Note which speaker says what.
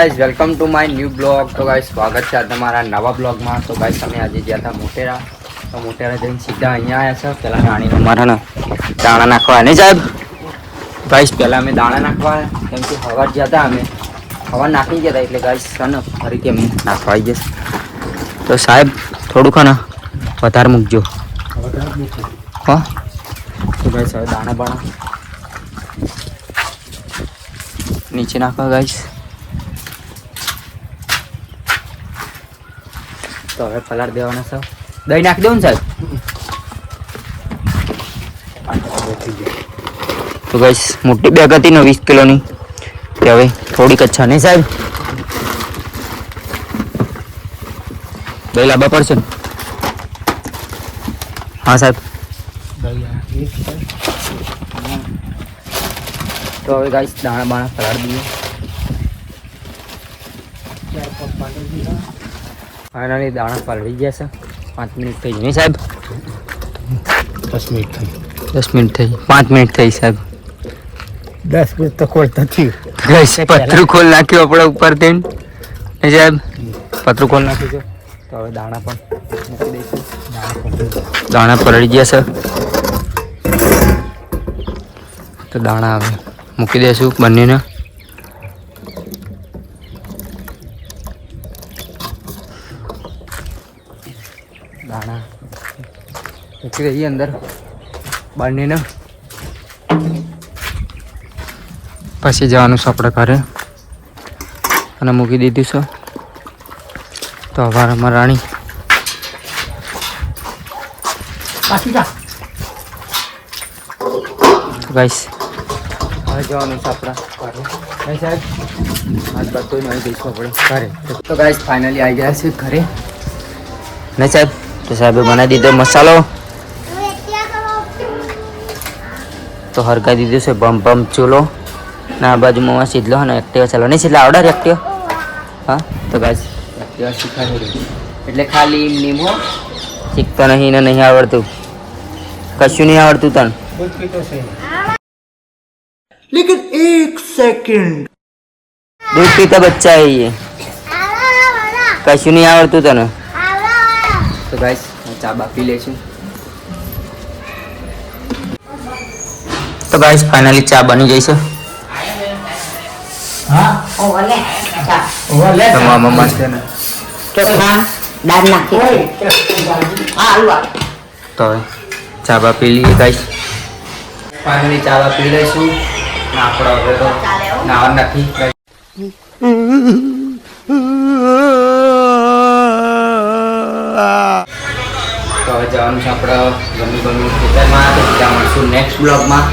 Speaker 1: Guys welcome to my new blog. તો guys સ્વાગત છે તમારા નવા બ્લોગમાં. તો ગાઈઝ અમે આજે ગયા હતા મોટેરા. તો મોટેરા જઈને સીધા અહીંયા આવ્યા છે. પહેલાં રાણીને મારા ને દાણા નાખવા નહીં સાહેબ. ગાઈઝ પહેલાં અમે દાણા નાખવા કેમ કે હવાર ગયા હતા અમે હવા નાખી ગયા હતા એટલે ગાઈઝ છે ને ફરીથી અમે નાખવા આવી જશે. તો સાહેબ થોડુંક ને વધારે મૂકજો હા. તો ગાઈઝ હવે દાણા બાણા નીચે નાખવા ગાઈઝ. તો હવે પલાળ દેવાના છે. દહીં નાખી દઉં ને સાહેબ. તો ગાઈસ મોટી બેગ હતી ને 20 કિલોની તે હવે થોડીક અચ્છા નહીં સાહેબ. દહીં લાવવા પડશે ને? હા સાહેબ. તો હવે ગાઈસ દાણા બાણા પલાળી દઈએ. ફાઇનલી દાણા પલળી ગયા છે. 5 મિનિટ થઈ નહીં સાહેબ?
Speaker 2: 10 મિનિટ થઈ.
Speaker 1: 10 મિનિટ થઈ. 5 મિનિટ થઈ સાહેબ.
Speaker 2: 10 મિનિટ તો ખોલતા થયું.
Speaker 1: પતરું ખોલ નાખ્યું આપણે ઉપર થઈને નહીં સાહેબ? પતરું ખોલ નાખ્યું છે. તો હવે દાણા પણ મૂકી દઈશું. દાણા પલળી ગયા છે તો દાણા હવે મૂકી દઈશું બંનેને. દાણા મૂકી દઈએ અંદર બંનેને. પછી જવાનું છે આપણે ઘરે અને મૂકી દીધું છે. તો અમારા રાણી ગાઈસ હવે જવાનું છે આપણા ઘરે નહીં સાહેબ? આજ બધું નહીં જઈશું આપણે ઘરે. તો ગાઈસ ફાઇનલી આવી ગયા છે ઘરે નહીં સાહેબ? તો સાહેબે બનાવી દીધો મસાલો. તો હરગાઈ દીધું છે બમ બમ ચૂલો. ના બાજુમાં સીધલો ને એક્ટિવા ચાલો નહીં સીધલા આવડે એક્ટિવા? હા. તો ગાઈસ એક્ટિવા શીખાડી એટલે ખાલી નીમો શીખતો નહીં ને નહીં આવડતું કશું નહીં આવડતું તને.
Speaker 2: लेकिन 1 सेकंड
Speaker 1: दूध पीता बच्चा है ये कશું નહીં આવડતું તને. તો ગાઈસ ચા બાપી લઈશું. તો ગાઈસ ફાઇનલી ચા બની ગઈ છે.
Speaker 2: હા
Speaker 3: ઓલે ચા
Speaker 1: તમારા મમ્મા છે ને
Speaker 3: ચોખા દાળ નાખી આલુ
Speaker 1: તો હવે ચા બાપી લઈએ ગાઈસ. ફાઇનલી ચા બાપી લઈશું. ના આપણે હવે તો નાવા નથી. તો હવે જવાનું છે આપણે ગમી ખેતરમાં. તો ત્યાં મળશું નેક્સ્ટ બ્લોગમાં.